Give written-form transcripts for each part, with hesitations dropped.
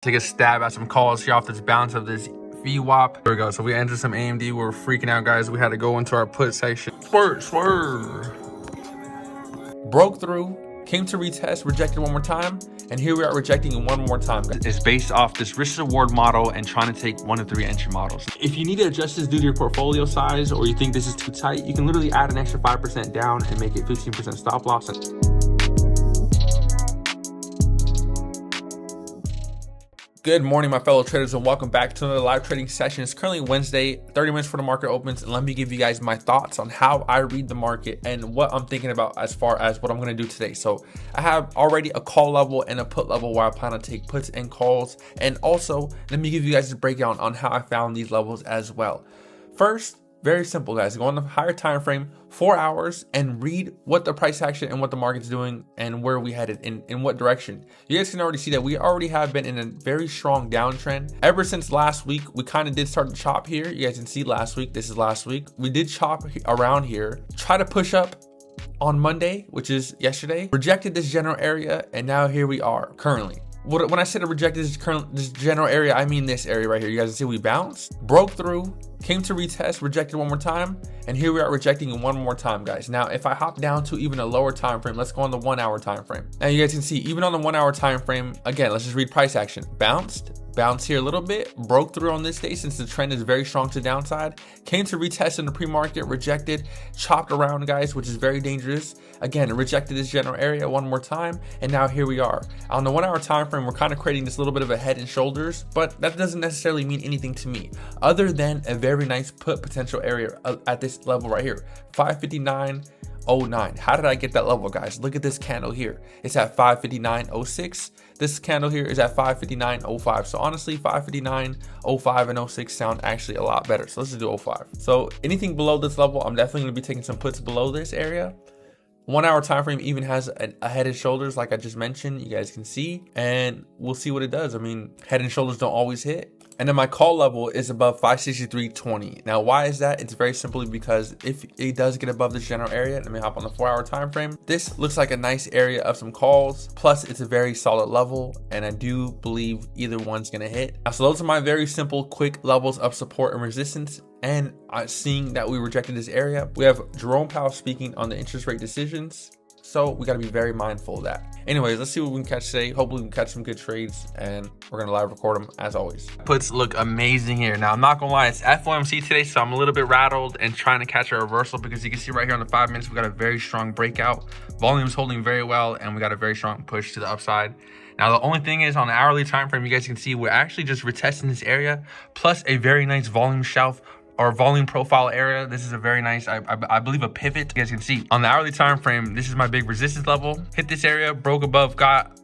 Take a stab at some calls here off this bounce of this VWAP. There we go. So we entered some AMD. We're freaking out, guys. We had to go into our put section. Swerve. Broke through, came to retest, rejected one more time, and here we are rejecting one more time, guys. It's based off this risk reward model and trying to take 1 to 3 entry models. If you need to adjust this due to your portfolio size or you think this is too tight, you can literally add an extra 5% down and make it 15% stop loss. Good morning, my fellow traders, and welcome back to another live trading session. It's currently Wednesday, 30 minutes before the market opens, and let me give you guys my thoughts on how I read the market and what I'm thinking about as far as what I'm going to do today. So I have already a call level and a put level where I plan to take puts and calls, and also let me give you guys a breakdown on how I found these levels as well. First, very simple, guys. Go on the higher time frame, 4 hours, and read what the price action and what the market's doing and where we headed in what direction. You guys can already see that we already have been in a very strong downtrend ever since last week. We kind of did start to chop here. You guys can see last week. This is last week. We did chop around here, try to push up on Monday, which is yesterday, rejected this general area, and now here we are currently. When I said I rejected this general area, I mean this area right here. You guys can see we bounced, broke through, came to retest, rejected one more time, and here we are rejecting one more time, guys. Now, if I hop down to even a lower time frame, let's go on the 1 hour time frame. Now, you guys can see even on the 1 hour time frame, again, let's just read price action. Bounced here a little bit, broke through on this day since the trend is very strong to downside, came to retest in the pre-market, rejected, chopped around, guys, which is very dangerous. Again, rejected this general area one more time, and now here we are. On the 1 hour time frame, we're kind of creating this little bit of a head and shoulders, but that doesn't necessarily mean anything to me other than a very nice put potential area at this level right here, 559.09. How did I get that level, guys? Look at this candle here. It's at 559.06. This candle here is at 559.05. So honestly, 559.05 and 06 sound actually a lot better. So let's just do 05. So anything below this level, I'm definitely going to be taking some puts below this area. 1 hour time frame even has a head and shoulders, like I just mentioned. You guys can see, and we'll see what it does. I mean, head and shoulders don't always hit. And then my call level is above 563.20. Now, why is that? It's very simply because if it does get above this general area, let me hop on the 4 hour time frame. This looks like a nice area of some calls. Plus, it's a very solid level, and I do believe either one's gonna hit. So those are my very simple, quick levels of support and resistance. And seeing that we rejected this area, we have Jerome Powell speaking on the interest rate decisions. So we got to be very mindful of that. Anyways, let's see what we can catch today. Hopefully we can catch some good trades, and we're going to live record them as always. Puts look amazing here. Now, I'm not going to lie, it's FOMC today, so I'm a little bit rattled and trying to catch a reversal because you can see right here on the 5 minutes, we got a very strong breakout. Volume's holding very well, and we got a very strong push to the upside. Now, the only thing is on the hourly time frame, you guys can see we're actually just retesting this area, plus a very nice volume shelf or volume profile area. This is a very nice, I believe, a pivot. You guys can see on the hourly time frame, this is my big resistance level. Hit this area, broke above, got,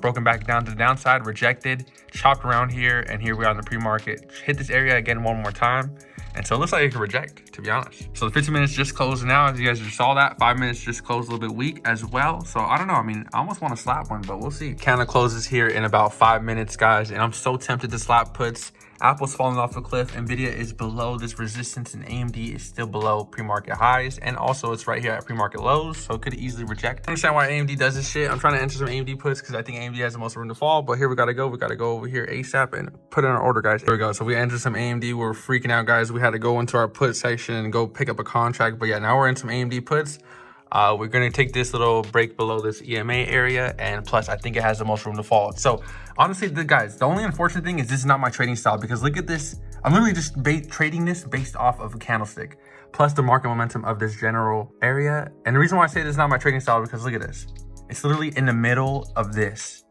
broken back down to the downside, rejected, chopped around here, and here we are in the pre-market. Hit this area again one more time. And so it looks like it could reject, to be honest. So the 15 minutes just closed now, as you guys just saw that. 5 minutes just closed a little bit weak as well. So I don't know. I mean, I almost want to slap one, but we'll see. Candle closes here in about 5 minutes, guys. And I'm so tempted to slap puts. Apple's falling off a cliff. Nvidia is below this resistance, and AMD is still below pre-market highs. And also it's right here at pre-market lows, so it could easily reject. I understand why AMD does this shit. I'm trying to enter some AMD puts because I think AMD has the most room to fall. But here we gotta go. We gotta go over here ASAP and put in our order, guys. Here we go. So we entered some AMD. We're freaking out, guys. We had to go into our put section and go pick up a contract. But yeah, now we're in some AMD puts. We're going to take this little break below this EMA area, and plus I think it has the most room to fall. So honestly, guys, the only unfortunate thing is this is not my trading style, because look at this. I'm literally just trading this based off of a candlestick plus the market momentum of this general area. And the reason why I say this is not my trading style, because look at this. It's literally in the middle of this.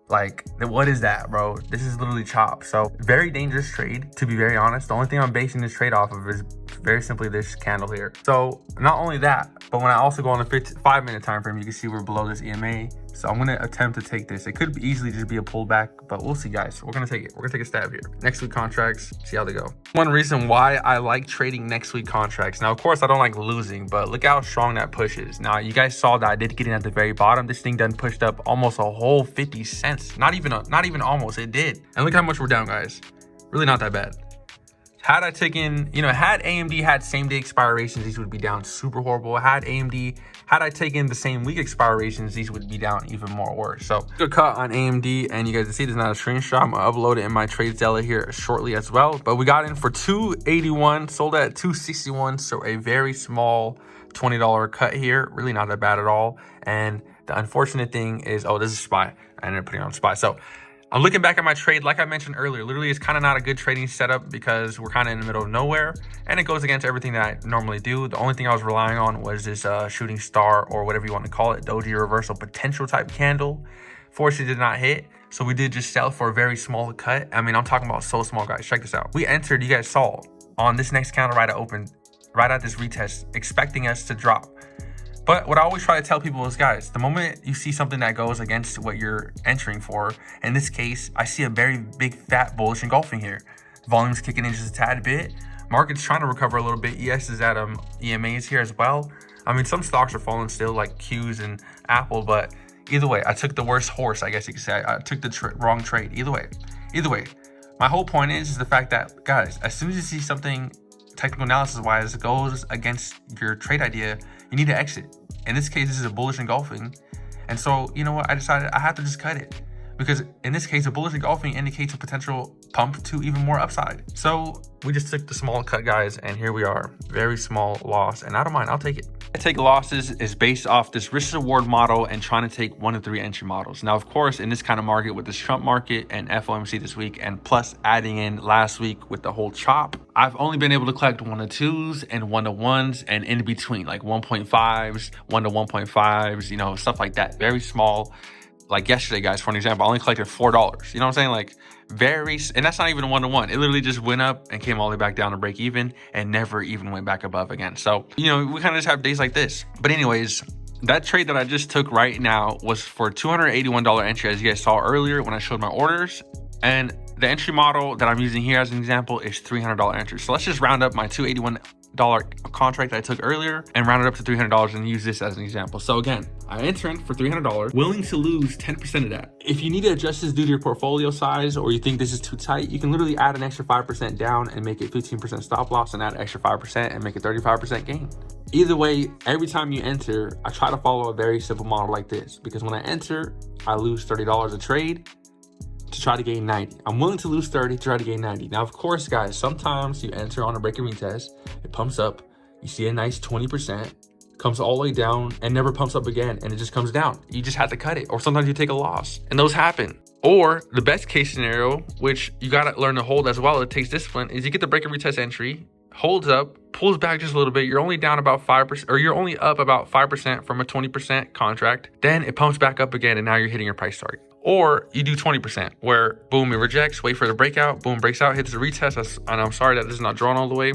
Like, what is that, bro? This is literally chop. So very dangerous trade, to be very honest. The only thing I'm basing this trade off of is very simply this candle here. So not only that, but when I also go on the 5 minute time frame, you can see we're below this EMA. So I'm going to attempt to take this. It could easily just be a pullback, but we'll see, guys. We're going to take it. We're going to take a stab here. Next week contracts, see how they go. One reason why I like trading next week contracts. Now, of course, I don't like losing, but look how strong that push is. Now, you guys saw that I did get in at the very bottom. This thing done pushed up almost a whole 50 cents. Not even almost. It did. And look how much we're down, guys. Really not that bad. Had I taken, had AMD had same day expirations, these would be down super horrible. Had I taken the same week expirations, these would be down even more worse. So good cut on AMD, and you guys can see there's not a screenshot. I'm gonna upload it in my TradeZella here shortly as well. But we got in for 281, sold at 261, so a very small $20 cut here. Really not that bad at all. And the unfortunate thing is, oh, this is SPY. I ended up putting on SPY. So I'm looking back at my trade, like I mentioned earlier, literally it's kind of not a good trading setup because we're kind of in the middle of nowhere and it goes against everything that I normally do. The only thing I was relying on was this shooting star, or whatever you want to call it, doji reversal potential type candle. Fortunately, did not hit. So we did just sell for a very small cut. I mean, I'm talking about so small, guys. Check this out. We entered, you guys saw, on this next candle right at this retest, expecting us to drop. But what I always try to tell people is, guys, the moment you see something that goes against what you're entering for, in this case, I see a very big fat bullish engulfing here. Volume's kicking in just a tad bit. Market's trying to recover a little bit. ES is at EMAs here as well. I mean, some stocks are falling still, like Q's and Apple, but either way, I took the worst horse, I guess you could say. I took the wrong trade. Either way, my whole point is the fact that, guys, as soon as you see something technical analysis wise goes against your trade idea, you need to exit. In this case, this is a bullish engulfing. And so, you know what? I decided I have to just cut it, because in this case, a bullish engulfing indicates a potential pump to even more upside. So we just took the small cut, guys, and here we are. Very small loss, and I don't mind. I'll take it. I take losses is based off this risk reward model and trying to take 1 to 3 entry models. Now, of course, in this kind of market with this Trump market and FOMC this week, and plus adding in last week with the whole chop, I've only been able to collect 1 to 2s and 1 to 1s and in between, like 1.5s, 1 to 1.5s, stuff like that. Very small. Like yesterday, guys, for an example, I only collected $4. You know what I'm saying? Like and that's not even a 1 to 1. It literally just went up and came all the way back down to break even and never even went back above again. So, we kind of just have days like this. But anyways, that trade that I just took right now was for $281 entry, as you guys saw earlier when I showed my orders. And the entry model that I'm using here as an example is $300 entry. So let's just round up my $281 contract that I took earlier and round it up to $300 and use this as an example. So again, I entered for $300, willing to lose 10% of that. If you need to adjust this due to your portfolio size, or you think this is too tight, you can literally add an extra 5% down and make it 15% stop loss, and add an extra 5% and make it 35% gain. Either way, every time you enter, I try to follow a very simple model like this, because when I enter, I lose $30 a trade to try to gain 90. I'm willing to lose 30 to try to gain 90. Now, of course, guys, sometimes you enter on a break and retest, it pumps up, you see a nice 20%, comes all the way down and never pumps up again, and it just comes down. You just have to cut it, or sometimes you take a loss, and those happen. Or the best case scenario, which you got to learn to hold as well, it takes discipline, is you get the break and retest entry, holds up, pulls back just a little bit, you're only down about 5%, or you're only up about 5% from a 20% contract, then it pumps back up again, and now you're hitting your price target. Or you do 20%, where boom, it rejects, wait for the breakout, boom, breaks out, hits the retest, and I'm sorry that this is not drawn all the way,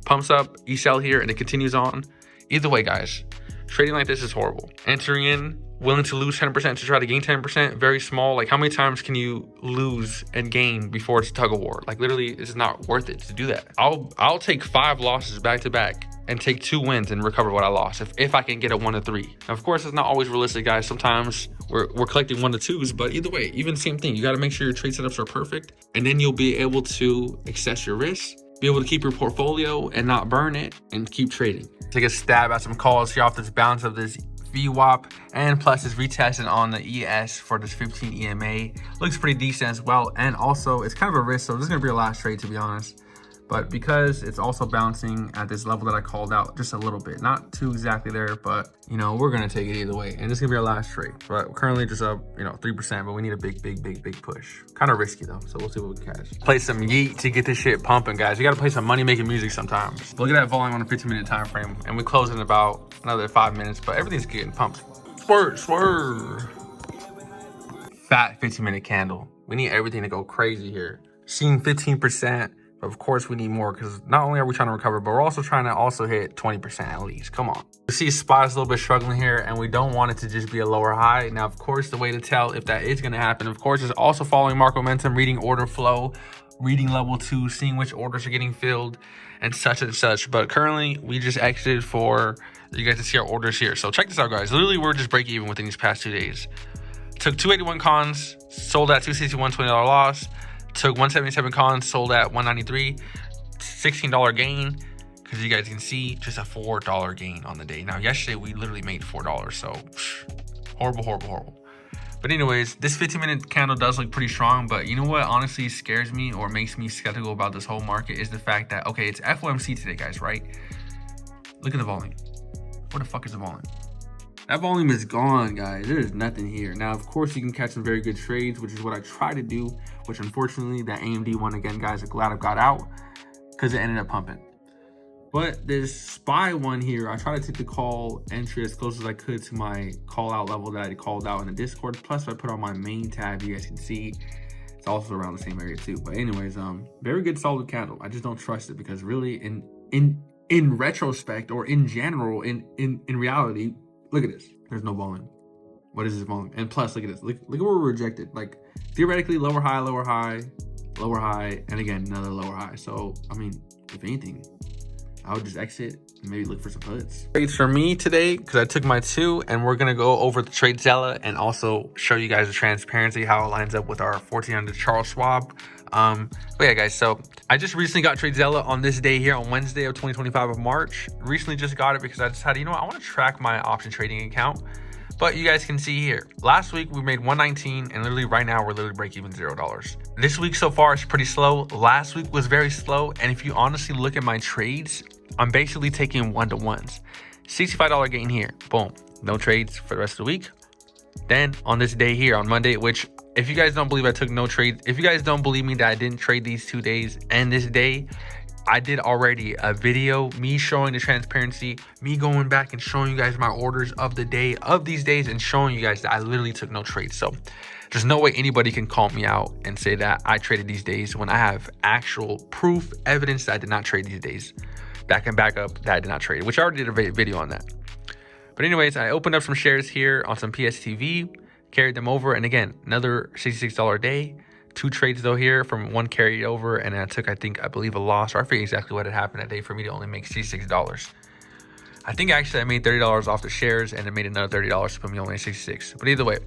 pumps up, you sell here, and it continues on. Either way, guys, trading like this is horrible. Entering in, willing to lose 10% to try to gain 10%, very small. Like, how many times can you lose and gain before it's a tug of war? Like, literally, it's not worth it to do that. I'll take 5 losses back to back and take 2 wins and recover what I lost if I can get a 1 to 3. Now, of course, it's not always realistic, guys. Sometimes we're collecting 1 to 2s, but either way, even the same thing. You got to make sure your trade setups are perfect, and then you'll be able to assess your risk, be able to keep your portfolio and not burn it, and keep trading. Take a stab at some calls here off this bounce of this VWAP, and plus it's retesting on the ES for this 15 EMA. Looks pretty decent as well, and also it's kind of a risk, so this is going to be your last trade, to be honest. But because it's also bouncing at this level that I called out just a little bit, not too exactly there, but we're gonna take it either way, and this is gonna be our last trade. But we're currently just up 3%, but we need a big push. Kind of risky though, so we'll see what we can catch. Play some Yeet to get this shit pumping, guys. You gotta play some money making music sometimes. Look at that volume on a 15-minute time frame, and we close in about another 5 minutes, but everything's getting pumped. Swerve. Fat 15-minute candle. We need everything to go crazy here. Seeing 15%. Of course, we need more, because not only are we trying to recover, but we're also trying to hit 20% at least. Come on. You see SPY's a little bit struggling here, and we don't want it to just be a lower high. Now, of course, the way to tell if that is going to happen, of course, is also following market momentum, reading order flow, reading level 2, seeing which orders are getting filled, and such. But currently, we just exited for you guys to see our orders here. So check this out, guys. Literally, we're just break even within these past 2 days. Took 281 cons, sold at 261, $20 loss. Took 177 cons, sold at 193. $16 gain, because you guys can see just a $4 gain on the day. Now, yesterday we literally made $4, so horrible. But anyways, this 15-minute candle does look pretty strong, but you know what honestly scares me or makes me skeptical about this whole market is the fact that, okay, it's FOMC today, guys, right? Look at the volume. Where the fuck is the volume? That volume is gone, guys. There is nothing here. Now, of course, you can catch some very good trades, which is what I try to do, which unfortunately, that AMD one again, guys, I'm glad I got out because it ended up pumping. But this SPY one here, I try to take the call entry as close as I could to my call out level that I called out in the Discord. Plus, I put on my main tab, you guys can see it's also around the same area too. But anyways, very good solid candle. I just don't trust it because really in retrospect or in general, in reality, look at this. There's no volume. What is this volume? And plus, look at this. Look at where we're rejected. Like theoretically, lower high, and again another lower high. So I mean, if anything, I would just exit and maybe look for some puts. Trades for me today because I took my 2, and we're gonna go over the TradeZella and also show you guys the transparency, how it lines up with our 1400 Charles Schwab. But yeah, guys, so I just recently got TradeZella on this day here on Wednesday of 2025 of March. Recently just got it because I decided, you know what, I want to track my option trading account. But you guys can see here, last week we made 119, and literally right now we're literally break even $0. This week so far is pretty slow. Last week was very slow, and if you honestly look at my trades, I'm basically taking 1-to-1s. $65 gain here, boom, no trades for the rest of the week. Then on this day here on Monday, which if you guys don't believe I took no trades, if you guys don't believe me that I didn't trade these 2 days and this day, I did already a video, me showing the transparency, me going back and showing you guys my orders of the day of these days and showing you guys that I literally took no trades. So there's no way anybody can call me out and say that I traded these days when I have actual proof, evidence that I did not trade these days. That can back up that I did not trade, which I already did a video on that. But anyways, I opened up some shares here on some PSTV, carried them over, and again, another $66 day. 2 trades though here, from 1 carried over, and I took, I believe a loss, or I forget exactly what had happened that day for me to only make $66. I think actually I made $30 off the shares, and it made another $30 to put me only at 66. But either way,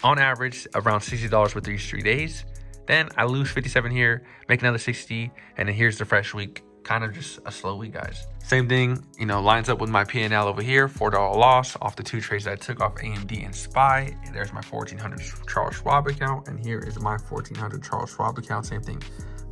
on average, around $60 for these 3 days. Then I lose 57 here, make another 60, and then here's the fresh week. Kind of just a slow week, guys. Same thing, you know, lines up with my P&L over here. $4 loss off the 2 trades that I took off AMD and SPY. And there's my 1400 Charles Schwab account, and here is my 1400 Charles Schwab account. Same thing.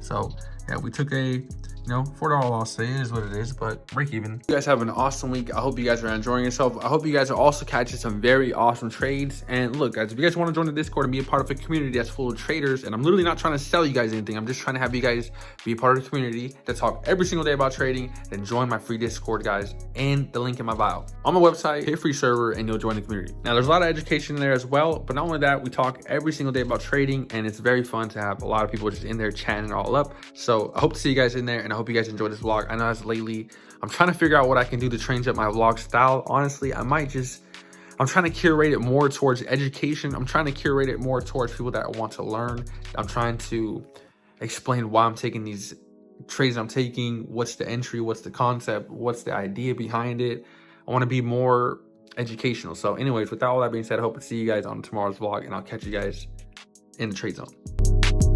So yeah, we took a $4 loss. It is what it is, but break even. You guys have an awesome week. I hope you guys are enjoying yourself. I hope you guys are also catching some very awesome trades. And look, guys, if you guys want to join the Discord and be a part of a community that's full of traders, and I'm literally not trying to sell you guys anything, I'm just trying to have you guys be a part of the community that talk every single day about trading, then join my free Discord, guys, and the link in my bio. On my website, hit free server, and you'll join the community. Now, there's a lot of education in there as well, but not only that, we talk every single day about trading, and it's very fun to have a lot of people just in there chatting it all up. So I hope to see you guys in there, and I hope you guys enjoy this vlog. I know as lately, I'm trying to figure out what I can do to change up my vlog style. Honestly, I'm trying to curate it more towards education. I'm trying to curate it more towards people that want to learn. I'm trying to explain why I'm taking these trades I'm taking, what's the entry, what's the concept, what's the idea behind it. I want to be more educational. So anyways, with all that being said, I hope to see you guys on tomorrow's vlog, and I'll catch you guys in the trade zone.